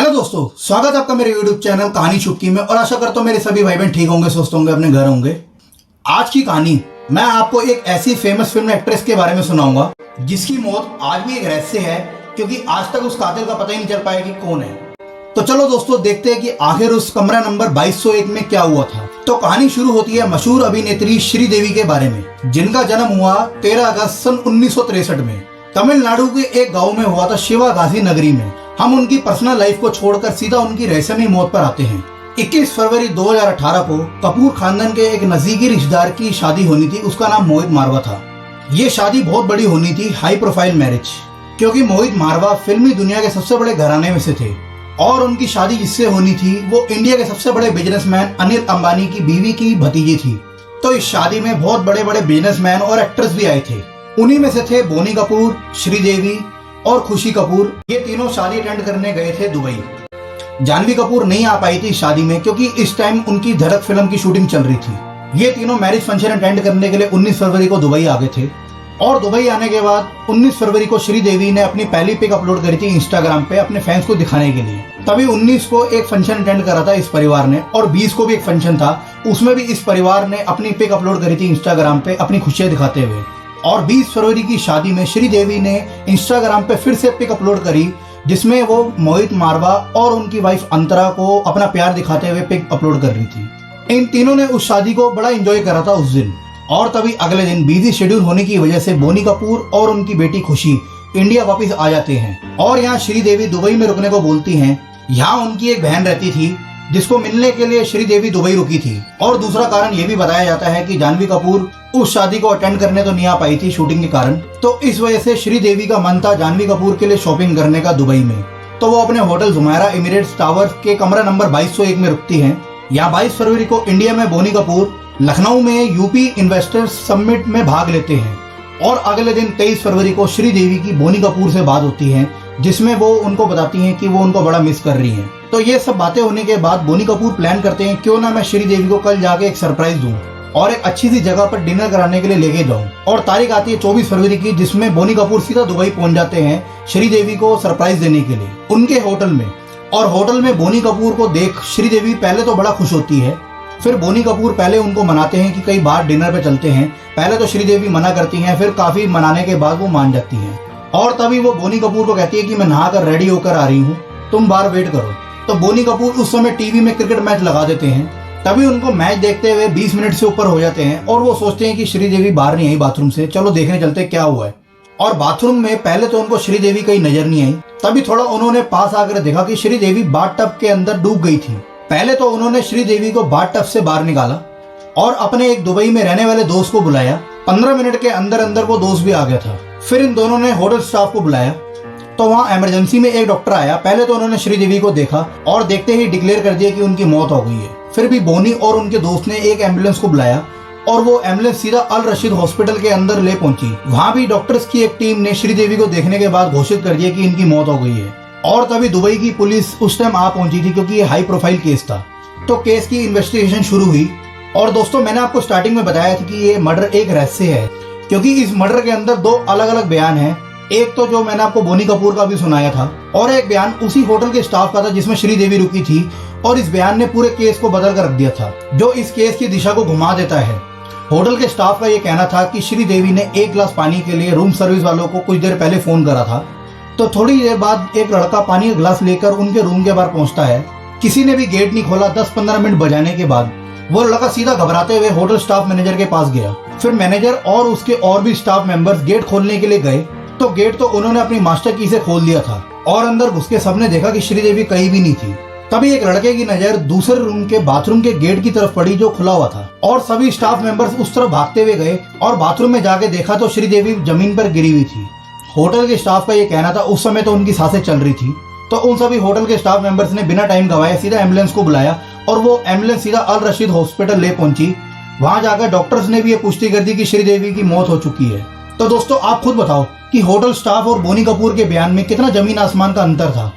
Hello दोस्तों, स्वागत है आपका मेरे यूट्यूब चैनल कहानी चुटकी में। और आशा करता हूँ मेरे सभी भाई बहन ठीक होंगे, स्वस्थ होंगे, अपने घर होंगे। आज की कहानी मैं आपको एक ऐसी फेमस फिल्म एक्ट्रेस के बारे में सुनाऊंगा जिसकी मौत आज भी एक रहस्य है, क्योंकि आज तक उस कातिल का पता ही नहीं चल पाया कि कौन है। तो चलो दोस्तों, देखते हैं कि आखिर उस कमरा नंबर 2201 में क्या हुआ था। तो कहानी शुरू होती है मशहूर अभिनेत्री श्रीदेवी के बारे में, जिनका जन्म हुआ 13 अगस्त सन 1963 में तमिलनाडु के एक गांव में हुआ था, शिवागासी नगरी में। हम उनकी पर्सनल लाइफ को छोड़कर सीधा उनकी रहस्यमयी मौत पर आते हैं। 21 फरवरी 2018 को कपूर खानदान के एक नजदीकी रिश्तेदार की शादी होनी थी। उसका नाम मोहित मारवा था। ये शादी बहुत बड़ी होनी थी, हाई प्रोफाइल मैरिज, क्योंकि मोहित मारवा फिल्मी दुनिया के सबसे बड़े घराने में से थे और उनकी शादी जिससे होनी थी वो इंडिया के सबसे बड़े बिजनेसमैन अनिल अंबानी की बीवी की भतीजी थी। तो इस शादी में बहुत बड़े बड़े बिजनेसमैन और एक्ट्रेस भी आए थे। उन्हीं में से थे बोनी कपूर, श्रीदेवी और खुशी कपूर। ये तीनों शादी अटेंड करने गए थे दुबई। जानवी कपूर नहीं आ पाई थी शादी में, क्योंकि इस टाइम उनकी धड़क फिल्म की शूटिंग चल रही थी। ये तीनों मैरिज फंक्शन अटेंड करने के लिए 19 फरवरी को दुबई आ गए थे। और दुबई आने के बाद 19 फरवरी को श्रीदेवी ने अपनी पहली पिक अपलोड करी थी इंस्टाग्राम पे अपने फैंस को दिखाने के लिए। तभी 19 को एक फंक्शन अटेंड करा था इस परिवार ने, और 20 को भी एक फंक्शन था, उसमें भी इस परिवार ने अपनी पिक अपलोड करी थी इंस्टाग्राम पे अपनी खुशियां दिखाते हुए। और 20 फरवरी की शादी में श्रीदेवी ने इंस्टाग्राम पे फिर से पिक अपलोड करी, जिसमें वो मोहित मारवा और उनकी वाइफ अंतरा को अपना प्यार दिखाते हुए पिक अपलोड कर रही थी। इन तीनों ने उस शादी को बड़ा एंजॉय करा था उस दिन। और तभी अगले दिन बिजी शेड्यूल होने की वजह से बोनी कपूर और उनकी बेटी खुशी इंडिया वापस आ जाते हैं। और यहाँ श्रीदेवी दुबई में रुकने को बोलती हैं। यहाँ उनकी एक बहन रहती थी जिसको मिलने के लिए श्रीदेवी दुबई रुकी थी। और दूसरा कारण ये भी बताया जाता है कि जानवी कपूर उस शादी को अटेंड करने तो नहीं आ पाई थी शूटिंग के कारण। तो इस वजह से श्रीदेवी का मन था जानवी कपूर के लिए शॉपिंग करने का दुबई में। तो वो अपने होटल जुमेरा एमिरेट्स टावर के कमरा नंबर 2201 में रुकती हैं। यहाँ 22 फरवरी को इंडिया में बोनी कपूर लखनऊ में यूपी इन्वेस्टर्स समिट में भाग लेते हैं। और अगले दिन 23 फरवरी को श्रीदेवी की बोनी कपूर से बात होती है, जिसमें वो उनको बताती हैं कि वो उनको बड़ा मिस कर रही हैं। तो ये सब बातें होने के बाद बोनी कपूर प्लान करते हैं क्यों ना मैं श्रीदेवी को कल जाके एक सरप्राइज दूं और एक अच्छी सी जगह पर डिनर कराने के लिए लेके जाऊं। और तारीख आती है 24 फरवरी की, जिसमें बोनी कपूर सीधा दुबई पहुंच जाते हैं श्रीदेवी को सरप्राइज देने के लिए उनके होटल में। और होटल में बोनी कपूर को देख श्रीदेवी पहले तो बड़ा खुश होती है। फिर बोनी कपूर पहले उनको मनाते हैं कि कई बार डिनर पे चलते हैं। पहले तो श्रीदेवी मना करती हैं, फिर काफी मनाने के बाद वो मान जाती हैं। और तभी वो बोनी कपूर को कहती है कि मैं नहाकर रेडी होकर आ रही हूँ, तुम बाहर वेट करो। तो बोनी कपूर उस समय टीवी में क्रिकेट मैच लगा देते हैं। तभी उनको मैच देखते हुए 20 मिनट से ऊपर हो जाते हैं और वो सोचते हैं कि श्रीदेवी बाहर नहीं आई बाथरूम से, चलो देखने चलते क्या हुआ है। और बाथरूम में पहले तो उनको श्रीदेवी कहीं नजर नहीं आई। तभी थोड़ा उन्होंने पास आकर देखा कि श्रीदेवी बाथटब के अंदर डूब गई थी। पहले तो उन्होंने श्रीदेवी को बाथटब से बाहर निकाला और अपने एक दुबई में रहने वाले दोस्त को बुलाया। 15 मिनट के अंदर अंदर वो दोस्त भी आ गया था। फिर इन दोनों ने होटल स्टाफ को बुलाया, तो वहाँ इमरजेंसी में एक डॉक्टर आया। पहले तो उन्होंने श्रीदेवी को देखा और देखते ही डिक्लेयर कर दिया कि उनकी मौत हो गई है। फिर भी बोनी और उनके दोस्त ने एक एम्बुलेंस को बुलाया और वो एम्बुलेंस सीधा अल रशीद हॉस्पिटल के अंदर ले पहुंची। वहाँ भी डॉक्टर्स की एक टीम ने श्रीदेवी को देखने के बाद घोषित कर दिया कि इनकी मौत हो गई है। और तभी दुबई की पुलिस उस टाइम आ पहुंची थी, क्योंकि ये हाई प्रोफाइल केस था। तो केस की इन्वेस्टिगेशन शुरू हुई। और दोस्तों, मैंने आपको स्टार्टिंग में बताया था कि ये मर्डर एक रहस्य है, क्योंकि इस मर्डर के अंदर दो अलग अलग बयान हैं। एक तो जो मैंने आपको बोनी कपूर का भी सुनाया था, और एक बयान उसी होटल के स्टाफ का था जिसमें श्रीदेवी रुकी थी। और इस बयान ने पूरे केस को बदल कर रख दिया था, जो इस केस की दिशा को घुमा देता है। होटल के स्टाफ का ये कहना था कि श्रीदेवी ने एक गिलास पानी के लिए रूम सर्विस वालों को कुछ देर पहले फोन करा था। तो थोड़ी देर बाद एक लड़का पानी का गिलास लेकर उनके रूम के बाहर पहुंचता है। किसी ने भी गेट नहीं खोला। 10-15 मिनट बजाने के बाद वो लड़का सीधा घबराते हुए होटल स्टाफ मैनेजर के पास गया। फिर मैनेजर और उसके और भी स्टाफ मेंबर्स गेट खोलने के लिए गए, तो गेट तो उन्होंने अपनी मास्टर की से खोल दिया था। और अंदर घुस के सबने देखा कि श्रीदेवी कहीं भी नहीं थी। तभी एक लड़के की नजर दूसरे रूम के बाथरूम के गेट की तरफ पड़ी, जो खुला हुआ था। और सभी स्टाफ मेंबर्स उस तरफ भागते हुए गए और बाथरूम में जाके देखा तो श्रीदेवी जमीन पर गिरी हुई थी। होटल के स्टाफ का ये कहना था, उस समय तो उनकी सांसें चल रही थी। तो उन सभी होटल के स्टाफ मेंबर्स ने बिना टाइम गवाए सीधा एम्बुलेंस को बुलाया और वो एम्बुलेंस सीधा अल रशीद हॉस्पिटल ले पहुंची। वहां जाकर डॉक्टर्स ने भी ये पुष्टि कर दी कि श्रीदेवी की मौत हो चुकी है। तो दोस्तों, आप खुद बताओ कि होटल स्टाफ और बोनी कपूर के बयान में कितना जमीन आसमान का अंतर था।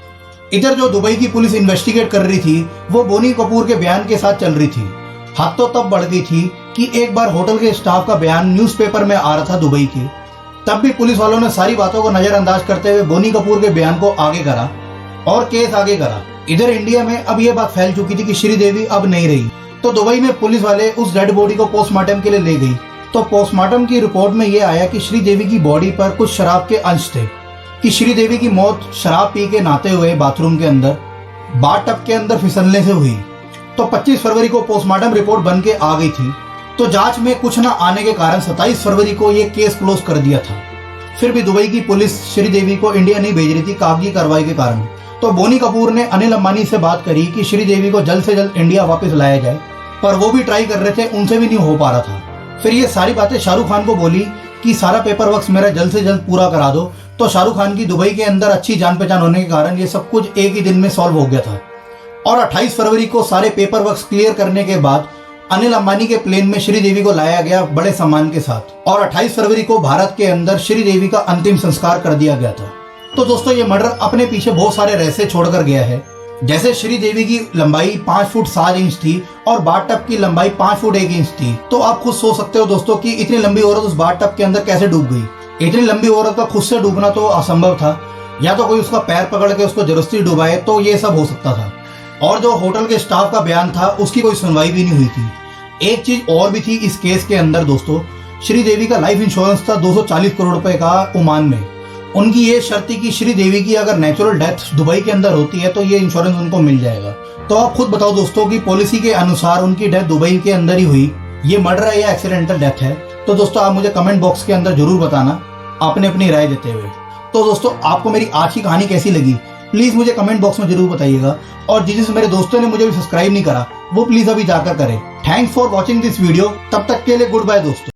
इधर जो दुबई की पुलिस इन्वेस्टिगेट कर रही थी, वो बोनी कपूर के बयान के साथ चल रही थी। हद तो तब बढ़ गई थी कि एक बार होटल के स्टाफ का बयान न्यूज़पेपर में आ रहा था दुबई के। तब भी पुलिस वालों ने सारी बातों को नजरअंदाज करते हुए बोनी कपूर के बयान को आगे करा और केस आगे करा। इधर इंडिया में अब ये बात फैल चुकी थी कि श्रीदेवी अब नहीं रही, तो दुबई में पुलिस वाले उस डेड बॉडी को पोस्टमार्टम के लिए ले गई। तो पोस्टमार्टम की रिपोर्ट में ये आया कि श्रीदेवी की बॉडी पर कुछ शराब के अंश थे, कि श्रीदेवी की मौत शराब पी के नहाते हुए बाथरूम के अंदर बाथ के अंदर फिसलने से हुई। तो 25 फरवरी को पोस्टमार्टम रिपोर्ट बन के आ गई थी। तो जांच में कुछ न आने के कारण 27 फरवरी को ये केस क्लोज कर दिया था। फिर भी दुबई की पुलिस श्रीदेवी को इंडिया नहीं भेज रही थी कागजी कार्रवाई के कारण। तो बोनी कपूर ने अनिल अंबानी से बात करी कि श्रीदेवी को जल्द से जल्द इंडिया वापस लाया जाए, पर वो भी ट्राई कर रहे थे, उनसे भी नहीं हो पा रहा था। फिर ये सारी बातें शाहरुख खान को बोली कि सारा पेपर वर्क मेरा जल्द से जल्द पूरा करा दो। तो शाहरुख खान की दुबई के अंदर अच्छी जान पहचान होने के कारण ये सब कुछ एक ही दिन में सॉल्व हो गया था। और 28 फरवरी को सारे पेपर वर्क क्लियर करने के बाद अनिल अंबानी के प्लेन में श्रीदेवी को लाया गया बड़े सम्मान के साथ, और 28 फरवरी को भारत के अंदर श्रीदेवी का अंतिम संस्कार कर दिया गया था। तो दोस्तों, ये मर्डर अपने पीछे बहुत सारे रहस्य छोड़कर गया है। जैसे श्रीदेवी की लंबाई 5 फुट 7 इंच थी और बाथटब की लंबाई 5 फुट 1 इंच थी। तो आप खुद सोच सकते हो दोस्तों कि इतनी लंबी औरत उस बाथटब के अंदर कैसे डूब गई। इतनी लंबी औरत का खुद से डूबना तो असंभव था, या तो कोई उसका पैर पकड़ के उसको जबरदस्ती डुबाए, तो ये सब हो सकता था। और जो होटल के स्टाफ का बयान था उसकी कोई सुनवाई भी नहीं हुई थी। एक चीज और भी थी इस केस के अंदर दोस्तों, श्रीदेवी का लाइफ इंश्योरेंस था 240 करोड़ रुपए का ओमान में। उनकी ये शर्त थी कि श्रीदेवी की अगर नेचुरल डेथ दुबई के अंदर होती है तो ये इंश्योरेंस उनको मिल जाएगा। तो आप खुद बताओ दोस्तों कि पॉलिसी के अनुसार उनकी डेथ दुबई के अंदर ही हुई, ये मर्डर है या एक्सीडेंटल डेथ है। तो दोस्तों, आप मुझे कमेंट बॉक्स के अंदर जरूर बताना आपने अपनी राय देते हुए। तो दोस्तों, आपको मेरी आज की कहानी कैसी लगी प्लीज मुझे कमेंट बॉक्स में जरूर बताइएगा। और जिस मेरे दोस्तों ने मुझे भी सब्सक्राइब नहीं करा वो प्लीज अभी जाकर करें। Thanks for watching this video. तब तक के लिए गुड बाय दोस्तों।